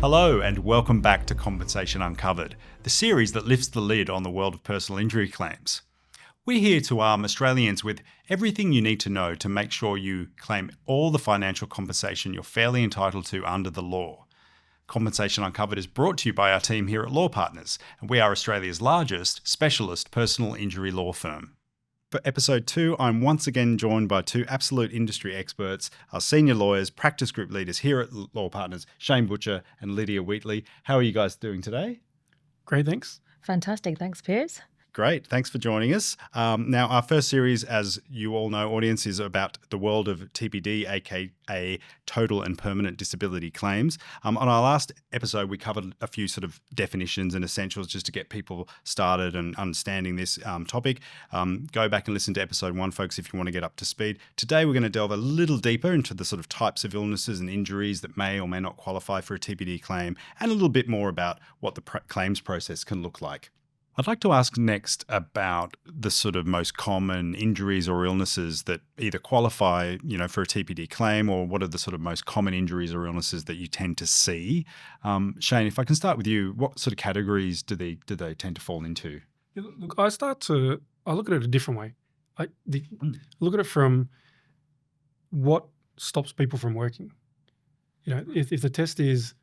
Hello and welcome back to Compensation Uncovered, the series that lifts the lid on the world of personal injury claims. We're here to arm Australians with everything you need to know to make sure you claim all the financial compensation you're fairly entitled to under the law. Compensation Uncovered is brought to you by our team here at Law Partners, and we are Australia's largest specialist personal injury law firm. For episode 2, I'm once again joined by two absolute industry experts, our senior lawyers, practice group leaders here at Law Partners, Shane Butcher and Lydia Wheatley. How are you guys doing today? Great, thanks. Fantastic. Thanks, Piers. Great. Thanks for joining us. Now, our first series, as you all know, audience, is about the world of TPD, aka total and permanent disability claims. On our last episode, we covered a few sort of definitions and essentials just to get people started and understanding this topic. Go back and listen to episode 1, folks, if you want to get up to speed. Today, we're going to delve a little deeper into the sort of types of illnesses and injuries that may or may not qualify for a TPD claim, and a little bit more about what the claims process can look like. I'd like to ask next about the sort of most common injuries or illnesses that either qualify, for a TPD claim, or what are the sort of most common injuries or illnesses that you tend to see. Shane, if I can start with you, what sort of categories do they tend to fall into? Look, I look at it a different way. Look at it from what stops people from working. If the test is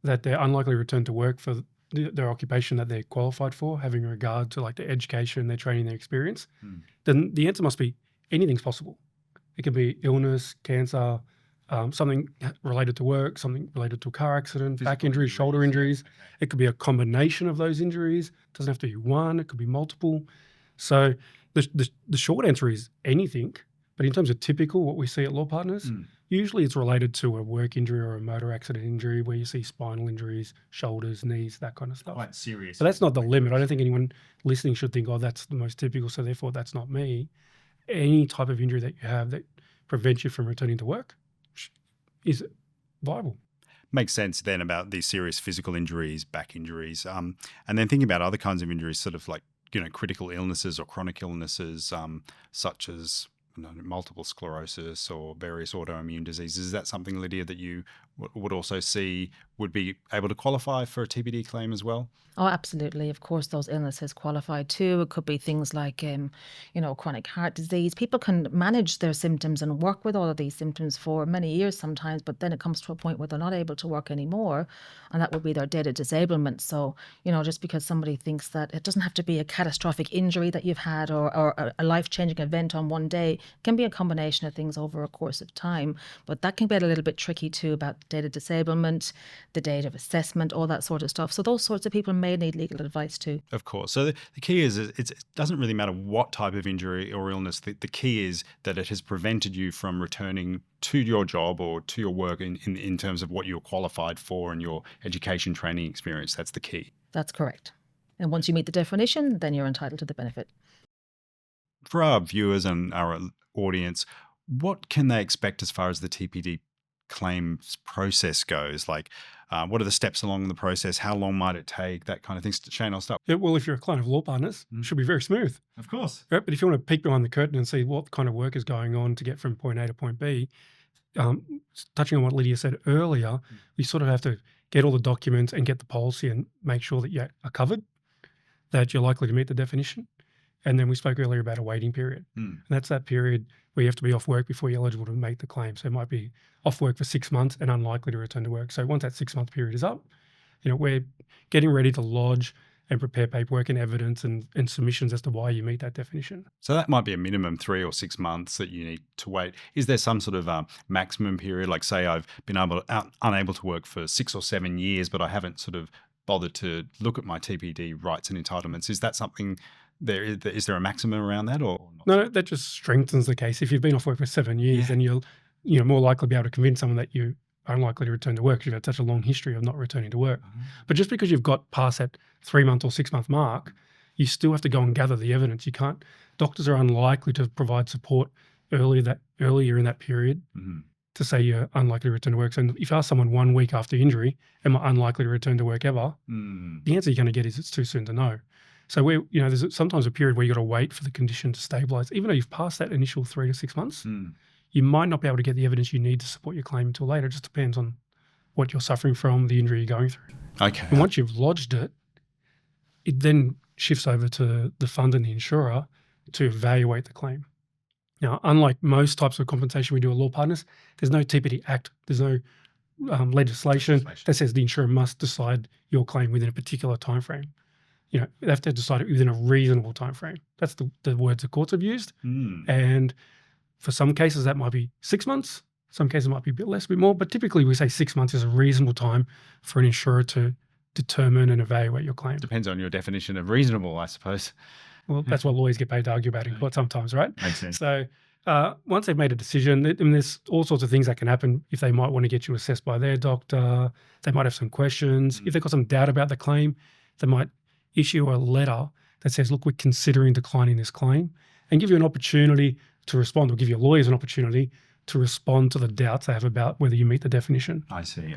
that they're unlikely to return to work for their occupation that they're qualified for, having regard to like their education, their training, their experience, then the answer must be anything's possible. It could be illness, cancer, something related to work, something related to a car accident, back injuries, shoulder injuries. Okay. It could be a combination of those injuries. It doesn't have to be one, it could be multiple. So the short answer is anything, but in terms of typical, what we see at Law Partners, usually it's related to a work injury or a motor accident injury where you see spinal injuries, shoulders, knees, that kind of stuff. Quite serious. So that's not the limit. I don't think anyone listening should think, that's the most typical, so therefore that's not me. Any type of injury that you have that prevents you from returning to work is viable. Makes sense then about these serious physical injuries, back injuries, and then thinking about other kinds of injuries, sort of like, critical illnesses or chronic illnesses, such as multiple sclerosis or various autoimmune diseases. Is that something, Lydia, that you would also see would be able to qualify for a TPD claim as well? Oh, absolutely. Of course, those illnesses qualify too. It could be things like, chronic heart disease. People can manage their symptoms and work with all of these symptoms for many years sometimes, but then it comes to a point where they're not able to work anymore, and that would be their date of disablement. So, just because somebody thinks that it doesn't have to be a catastrophic injury that you've had or a life-changing event on one day, it can be a combination of things over a course of time. But that can get a little bit tricky too about the date of disablement, the date of assessment, all that sort of stuff. So those sorts of people may need legal advice too. Of course. So the key is it doesn't really matter what type of injury or illness. The key is that it has prevented you from returning to your job or to your work in terms of what you're qualified for and your education training experience. That's the key. That's correct. And once you meet the definition, then you're entitled to the benefit. For our viewers and our audience, what can they expect as far as the TPD claims process goes? Like, what are the steps along the process? How long might it take? That kind of thing. Shane, I'll start. Yeah, well, if you're a client of Law Partners, it should be very smooth. Of course. Right? But if you want to peek behind the curtain and see what kind of work is going on to get from point A to point B, touching on what Lydia said earlier, you sort of have to get all the documents and get the policy and make sure that you are covered, that you're likely to meet the definition. And then we spoke earlier about a waiting period. And that's that period where you have to be off work before you're eligible to make the claim. So it might be off work for 6 months and unlikely to return to work. So once that 6-month period is up, we're getting ready to lodge and prepare paperwork and evidence and submissions as to why you meet that definition. So that might be a minimum 3 or 6 months that you need to wait. Is there some sort of maximum period? Like, say I've been unable to work for 6 or 7 years, but I haven't sort of bothered to look at my TPD rights and entitlements. Is that something? Is there a maximum around that or not? No, that just strengthens the case. If you've been off work for 7 years, then you'll more likely be able to convince someone that you are unlikely to return to work because you've had such a long history of not returning to work. But just because you've got past that 3-month or 6-month mark, you still have to go and gather the evidence. You can't. Doctors are unlikely to provide support earlier in that period to say you're unlikely to return to work. So if you ask someone 1 week after injury, am I unlikely to return to work ever? The answer you're going to get is it's too soon to know. So there's sometimes a period where you got to wait for the condition to stabilize. Even though you've passed that initial 3 to 6 months, you might not be able to get the evidence you need to support your claim until later. It just depends on what you're suffering from, the injury you're going through. Okay. And once you've lodged it, it then shifts over to the fund and the insurer to evaluate the claim. Now, unlike most types of compensation we do at Law Partners, there's no TPD Act. There's no legislation that says the insurer must decide your claim within a particular time frame. You know, they have to decide it within a reasonable time frame. That's the words the courts have used. And for some cases, that might be 6 months. Some cases might be a bit less, a bit more. But typically, we say 6 months is a reasonable time for an insurer to determine and evaluate your claim. Depends on your definition of reasonable, I suppose. Well, that's what lawyers get paid to argue about in court sometimes, right? Makes sense. So once they've made a decision, there's all sorts of things that can happen. If they might want to get you assessed by their doctor, they might have some questions. If they've got some doubt about the claim, they might issue a letter that says, look, we're considering declining this claim, and give you an opportunity to respond, or give your lawyers an opportunity to respond to the doubts they have about whether you meet the definition. I see.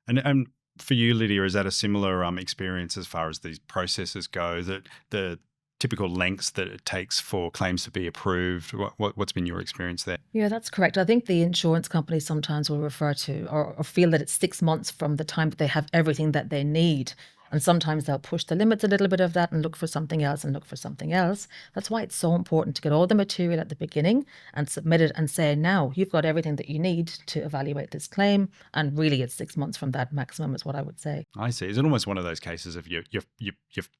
And for you, Lydia, is that a similar experience as far as these processes go, that the typical lengths that it takes for claims to be approved? What's been your experience there? Yeah, that's correct. I think the insurance companies sometimes will refer to or feel that it's 6 months from the time that they have everything that they need. And sometimes they'll push the limits a little bit of that and look for something else and look for something else. That's why it's so important to get all the material at the beginning and submit it and say, now you've got everything that you need to evaluate this claim. And really it's 6 months from that maximum is what I would say. I see. Is it almost one of those cases of your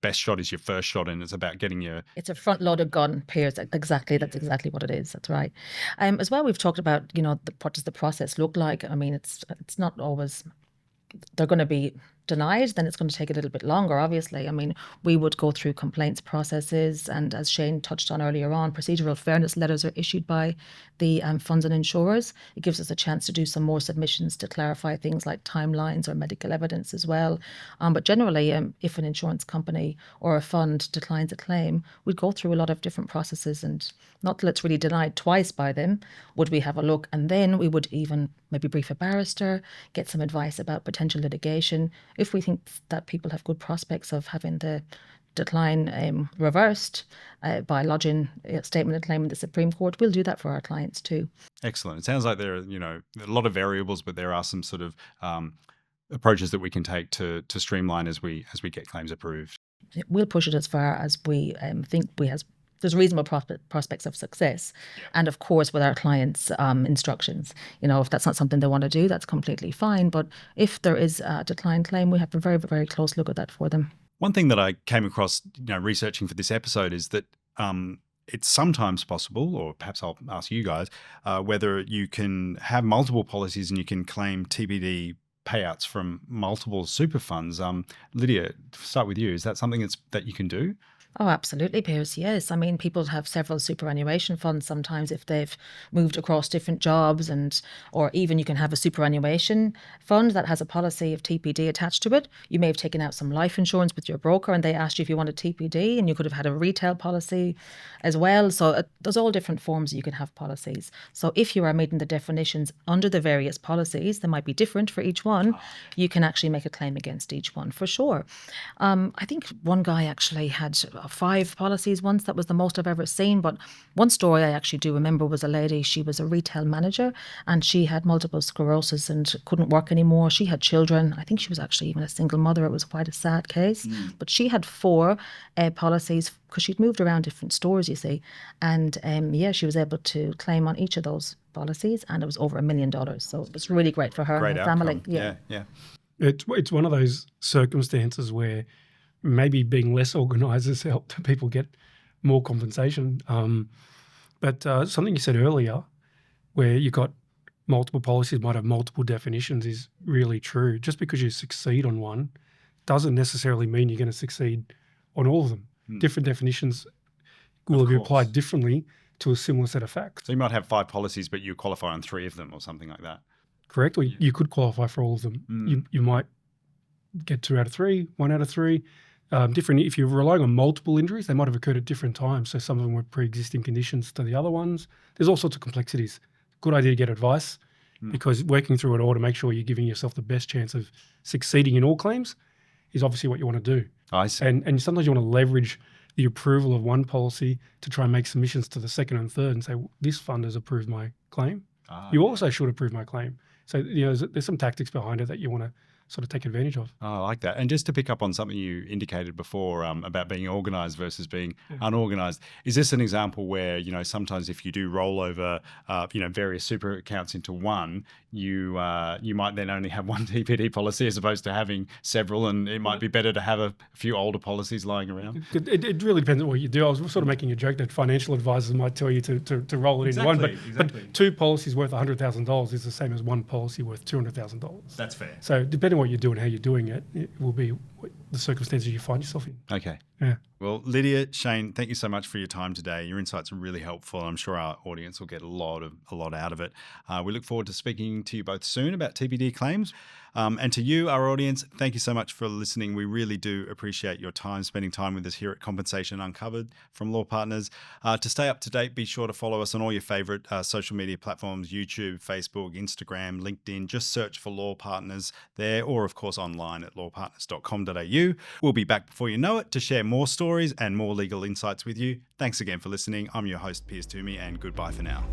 best shot is your first shot, and it's about getting your... It's a front-loaded gun, Piers. Exactly. That's exactly what it is. That's right. As well, we've talked about, what does the process look like? I mean, it's not always... They're going to be denied, then it's going to take a little bit longer, obviously. I mean, we would go through complaints processes, and as Shane touched on earlier on, procedural fairness letters are issued by the funds and insurers. It gives us a chance to do some more submissions to clarify things like timelines or medical evidence as well. But generally, if an insurance company or a fund declines a claim, we'd go through a lot of different processes, and not till it's really denied twice by them would we have a look, and then we would even maybe brief a barrister, get some advice about potential litigation. If we think that people have good prospects of having the decline reversed by lodging a statement of claim in the Supreme Court, we'll do that for our clients too. Excellent. It sounds like there are, a lot of variables, but there are some sort of approaches that we can take to streamline as we get claims approved. We'll push it as far as we think there's reasonable prospects of success. Yeah. And of course, with our clients' instructions, if that's not something they want to do, that's completely fine. But if there is a decline claim, we have a very, very close look at that for them. One thing that I came across, researching for this episode is that it's sometimes possible, or perhaps I'll ask you guys, whether you can have multiple policies and you can claim TPD payouts from multiple super funds. Lydia, to start with you, is that something that you can do? Oh, absolutely, Piers. Yes. I mean, people have several superannuation funds sometimes if they've moved across different jobs, or even you can have a superannuation fund that has a policy of TPD attached to it. You may have taken out some life insurance with your broker and they asked you if you wanted TPD, and you could have had a retail policy as well. So there's all different forms you can have policies. So if you are meeting the definitions under the various policies, they might be different for each one. You can actually make a claim against each one for sure. I think one guy actually had 5 policies once. That was the most I've ever seen. But one story I actually do remember was a lady, she was a retail manager and she had multiple sclerosis and couldn't work anymore. She had children. I think she was actually even a single mother. It was quite a sad case. But she had 4 policies because she'd moved around different stores, you see. And she was able to claim on each of those policies, and it was over $1 million. So it was really great for her and her family. Yeah. It's one of those circumstances where maybe being less organised has helped people get more compensation. But something you said earlier, where you got multiple policies might have multiple definitions, is really true. Just because you succeed on one doesn't necessarily mean you're going to succeed on all of them. Different definitions will be applied differently to a similar set of facts. So you might have 5 policies, but you qualify on 3 of them or something like that. Correct. Or you could qualify for all of them. You might get 2 out of 3, 1 out of 3. Different. If you're relying on multiple injuries, they might have occurred at different times. So some of them were pre-existing conditions to the other ones. There's all sorts of complexities. Good idea to get advice, because working through it all to make sure you're giving yourself the best chance of succeeding in all claims is obviously what you want to do. I see. And sometimes you want to leverage the approval of one policy to try and make submissions to the second and third and say, this fund has approved my claim. You also should approve my claim. So, there's some tactics behind it that you want to sort of take advantage of. Oh, I like that. And just to pick up on something you indicated before about being organised versus being unorganised, is this an example where, sometimes if you do roll over, various super accounts into one, you might then only have one TPD policy as opposed to having several, and it might be better to have a few older policies lying around? It really depends on what you do. I was sort of making a joke that financial advisors might tell you to roll it into one, but two policies worth $100,000 is the same as one policy worth $200,000. That's fair. So depending on what you do and how you're doing it, it will be the circumstances you find yourself in. Okay. Yeah. Well, Lydia, Shane, thank you so much for your time today. Your insights are really helpful. I'm sure our audience will get a lot out of it. We look forward to speaking to you both soon about TPD claims. And to you, our audience, thank you so much for listening. We really do appreciate your time, spending time with us here at Compensation Uncovered from Law Partners. To stay up to date, be sure to follow us on all your favorite social media platforms, YouTube, Facebook, Instagram, LinkedIn. Just search for Law Partners there, or of course online at lawpartners.com.au. We'll be back before you know it to share more stories and more legal insights with you. Thanks again for listening. I'm your host, Piers Toomey, and goodbye for now.